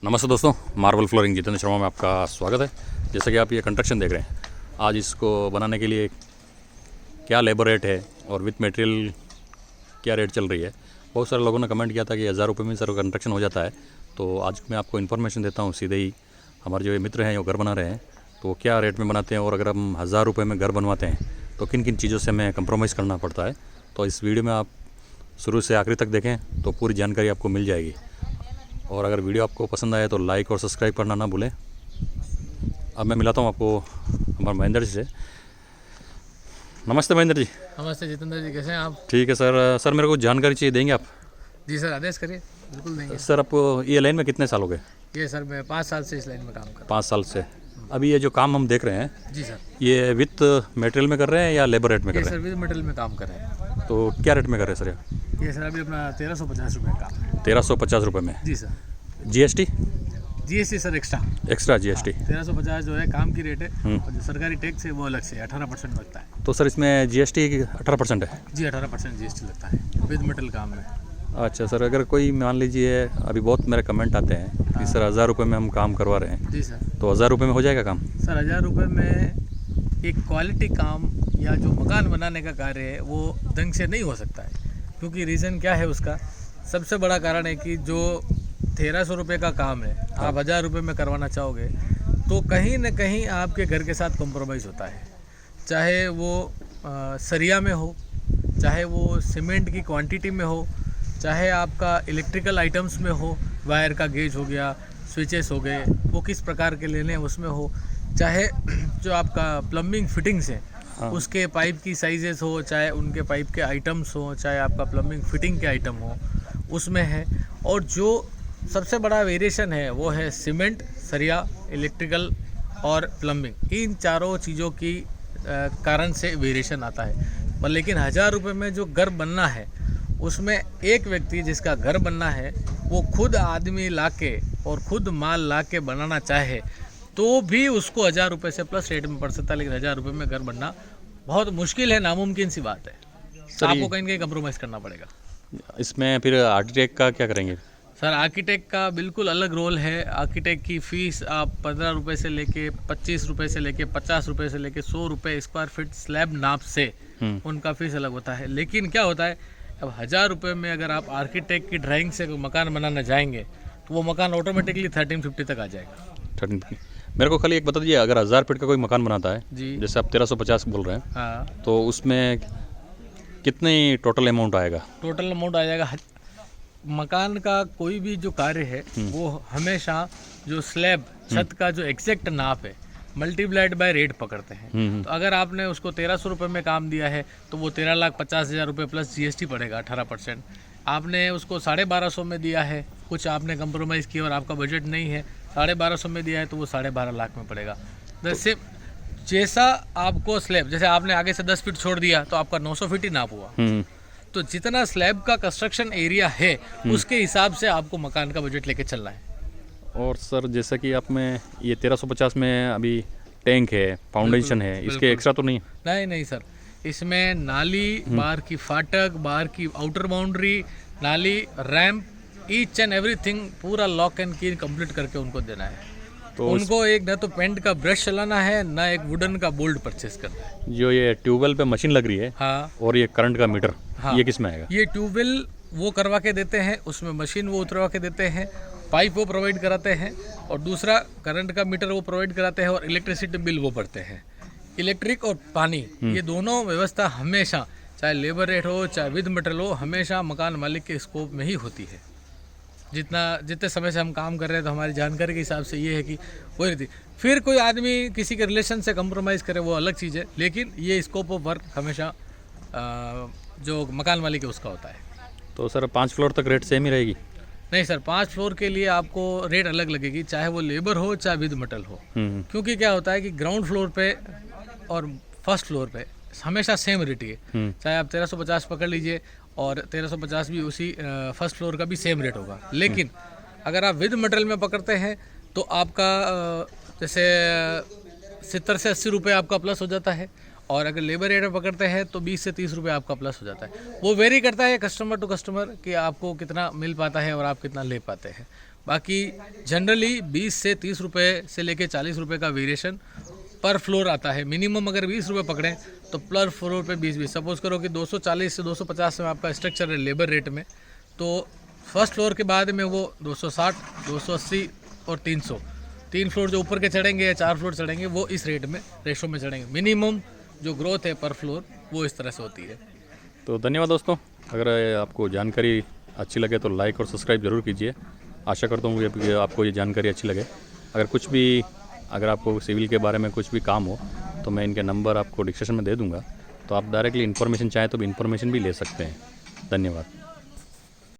नमस्ते दोस्तों, marble flooring Jitendra Sharma में आपका स्वागत है। जैसे कि आप ये कंस्ट्रक्शन देख रहे हैं, आज इसको बनाने के लिए क्या लेबर रेट है और विथ मटेरियल क्या रेट चल रही है। बहुत सारे लोगों ने कमेंट किया था कि 1000 रुपये में सर कंस्ट्रक्शन हो जाता है। तो आज मैं आपको इन्फॉर्मेशन देता हूँ सीधे ही। हमारे जो मित्र हैं वो घर बना रहे हैं, तो वो क्या रेट में बनाते हैं और अगर हम 1000 रुपये में घर बनवाते हैं तो किन किन चीज़ों से हमें कंप्रोमाइज़ करना पड़ता है। तो इस वीडियो में आप शुरू से आखिरी तक देखें तो पूरी जानकारी आपको मिल जाएगी। और अगर वीडियो आपको पसंद आए तो लाइक और सब्सक्राइब करना ना भूलें। अब मैं मिलाता हूँ आपको हमारे महेंद्र जी से। नमस्ते महेंद्र जी। नमस्ते जितेंद्र जी, कैसे हैं आप? ठीक है सर। सर मेरे को जानकारी चाहिए, देंगे आप? जी सर, आदेश करिए, बिल्कुल देंगे। सर आप ये लाइन में कितने साल हो गए? ये सर मैं 5 साल से इस लाइन में काम कर रहा 5 साल से। अभी ये जो काम हम देख रहे हैं, हूँ। जी सर, ये विथ मटेरियल में कर रहे हैं या लेबर रेट में कर ये रहे सर विद मटेरियल में काम कर रहे हैं। हैं? तो क्या रेट में कर रहे हैं सर? ये सर अभी अपना 1350 रुपये काम है। 1350 रुपये में। जी sir. GST? GST sir extra GST? 1350 जो है काम की रेट है, और जो सरकारी टैक्स है वो अलग से 18% लगता है। तो सर इसमें GST 18% है? जी 18% GST लगता है विद मटेरियल काम में। अच्छा सर, अगर कोई मान लीजिए, अभी बहुत मेरे कमेंट आते हैं कि सर 1000 रुपये में हम काम करवा रहे हैं, जी सर। तो 1000 रुपये में हो जाएगा काम? सर 1000 रुपये में एक क्वालिटी काम या जो मकान बनाने का कार्य है वो ढंग से नहीं हो सकता है। क्योंकि रीज़न क्या है उसका? सबसे बड़ा कारण है कि जो 1300 रुपये का काम है, आप 1000 रुपये में करवाना चाहोगे तो कहीं ना कहीं आपके घर के साथ कॉम्प्रोमाइज़ होता है। चाहे वो सरिया में हो, चाहे वो सीमेंट की क्वांटिटी में हो, चाहे आपका इलेक्ट्रिकल आइटम्स में हो, वायर का गेज हो गया, स्विचेस हो गए, वो किस प्रकार के लेने हैं उसमें हो, चाहे जो आपका प्लम्बिंग फिटिंग्स है उसके पाइप की साइजेस हो, चाहे उनके पाइप के आइटम्स हो, चाहे आपका प्लम्बिंग फिटिंग के आइटम हो उसमें है। और जो सबसे बड़ा वेरिएशन है वो है सीमेंट, सरिया, इलेक्ट्रिकल और प्लम्बिंग। इन चारों चीज़ों की कारण से वेरिएशन आता है। पर लेकिन 1000 रुपये में जो घर बनना है उसमें एक व्यक्ति जिसका घर बनना है वो खुद आदमी लाके और खुद माल लाके बनाना चाहे तो भी उसको 1000 रुपये से प्लस रेट में पड़ सकता है। लेकिन 1000 रुपये में घर बनना बहुत मुश्किल है, नामुमकिन सी बात है। तो आपको कहीं ना कहीं कंप्रोमाइज़ करना पड़ेगा। इसमें फिर आर्किटेक्ट का क्या करेंगे? सर आर्किटेक्ट का बिल्कुल अलग रोल है। आर्किटेक्ट की फ़ीस आप 15 रुपये से लेके 25 रुपये से लेके 50 रुपये से लेके 100 रुपये स्क्वायर फीट स्लैब नाप से उनका फ़ीस अलग होता है। लेकिन क्या होता है, अब 1000 रुपये में अगर आप आर्किटेक्ट की ड्राइंग से मकान बनाना जाएंगे तो वो मकान ऑटोमेटिकली 1350 तक आ जाएगा। 1350। मेरे को खाली एक बता दीजिए, अगर 1000 फीट का कोई मकान बनाता है, जी, जैसे आप 1350 बोल रहे हैं, हाँ, तो उसमें कितनी टोटल अमाउंट आएगा? टोटल अमाउंट आ जाएगा। मकान का कोई भी जो कार्य है वो हमेशा जो स्लैब छत का जो एग्जैक्ट नाप है मल्टीप्लाइड बाय रेट पकड़ते हैं। तो अगर आपने उसको 1300 रुपये में काम दिया है तो वो 13,50,000 रुपये प्लस GST पड़ेगा 18%। आपने उसको 1250 में दिया है, कुछ आपने कंप्रोमाइज़ किया और आपका बजट नहीं है, 1250 में दिया है तो वो 12.5 लाख में पड़ेगा। जैसे जैसा आपको स्लैब, जैसे आपने आगे से 10 फीट छोड़ दिया तो आपका 900 फीट ही नाप हुआ। तो जितना स्लैब का कंस्ट्रक्शन एरिया है उसके हिसाब से आपको मकान का बजट लेके चलना है। और सर जैसे कि आप में ये 1350 में अभी टैंक है, फाउंडेशन है, इसके एक्स्ट्रा तो नहीं? नहीं सर, इसमें नाली, बाहर की फाटक, बाहर की आउटर बाउंड्री, नाली, रैंप, ईच एंड एवरीथिंग पूरा लॉक एंड की कंप्लीट करके उनको देना है। तो उनको एक ना तो पेंट का ब्रश चलाना है, ना एक वुडन का बोल्ट परचेस करना है। जो ये ट्यूबवेल पे मशीन लग रही है, हाँ, और ये करंट का मीटर, हाँ, ये किस में आएगा? ये ट्यूबवेल वो करवा के देते हैं, उसमें मशीन वो उतरवा के देते हैं, पाइप वो प्रोवाइड कराते हैं, और दूसरा करंट का मीटर वो प्रोवाइड कराते हैं, और इलेक्ट्रिसिटी बिल वो भरते हैं। इलेक्ट्रिक और पानी, ये दोनों व्यवस्था हमेशा, चाहे लेबर रेट हो चाहे विद मटेरियल हो, हमेशा मकान मालिक के स्कोप में ही होती है। जितने समय से हम काम कर रहे हैं तो हमारी जानकारी के हिसाब से ये है कि वही रहती। फिर कोई आदमी किसी के रिलेशन से कंप्रोमाइज़ करे वो अलग चीज़ है, लेकिन ये स्कोप ऑफ वर्क हमेशा जो मकान मालिक है उसका होता है। तो सर 5 फ्लोर तक रेट सेम ही रहेगी? नहीं सर, 5 फ्लोर के लिए आपको रेट अलग लगेगी, चाहे वो लेबर हो चाहे विद मटेरियल हो। क्योंकि क्या होता है कि ग्राउंड फ्लोर पे और फर्स्ट फ्लोर पे हमेशा सेम रेट ही है। चाहे आप 1350 पकड़ लीजिए और 1350 भी उसी फर्स्ट फ्लोर का भी सेम रेट होगा। लेकिन अगर आप विद मटेरियल में पकड़ते हैं तो आपका जैसे 70 से 80 रुपये आपका प्लस हो जाता है, और अगर लेबर रेट में पकड़ते हैं तो 20 से 30 रुपये आपका प्लस हो जाता है। वो वेरी करता है कस्टमर टू कस्टमर कि आपको कितना मिल पाता है और आप कितना ले पाते हैं। बाकी जनरली 20 से 30 रुपये से लेके 40 रुपये का वेरिएशन पर फ्लोर आता है। मिनिमम अगर 20 रुपये पकड़ें तो पर फ्लोर पे 20 सपोज करो कि 240 से 250 में आपका स्ट्रक्चर है लेबर रेट में, तो फर्स्ट फ्लोर के बाद में वो 260, 280 और 300, 3 फ्लोर जो ऊपर के चढ़ेंगे या 4 फ्लोर चढ़ेंगे वो इस रेट में रेशो में चढ़ेंगे। मिनिमम जो ग्रोथ है पर फ्लोर वो इस तरह से होती है। तो धन्यवाद दोस्तों, अगर आपको जानकारी अच्छी लगे तो लाइक और सब्सक्राइब ज़रूर कीजिए। आशा करता हूँ कि आपको ये जानकारी अच्छी लगे। अगर आपको सिविल के बारे में कुछ भी काम हो तो मैं इनके नंबर आपको डिस्क्रिप्शन में दे दूँगा, तो आप डायरेक्टली इन्फॉर्मेशन चाहें तो भी इन्फॉर्मेशन भी ले सकते हैं। धन्यवाद।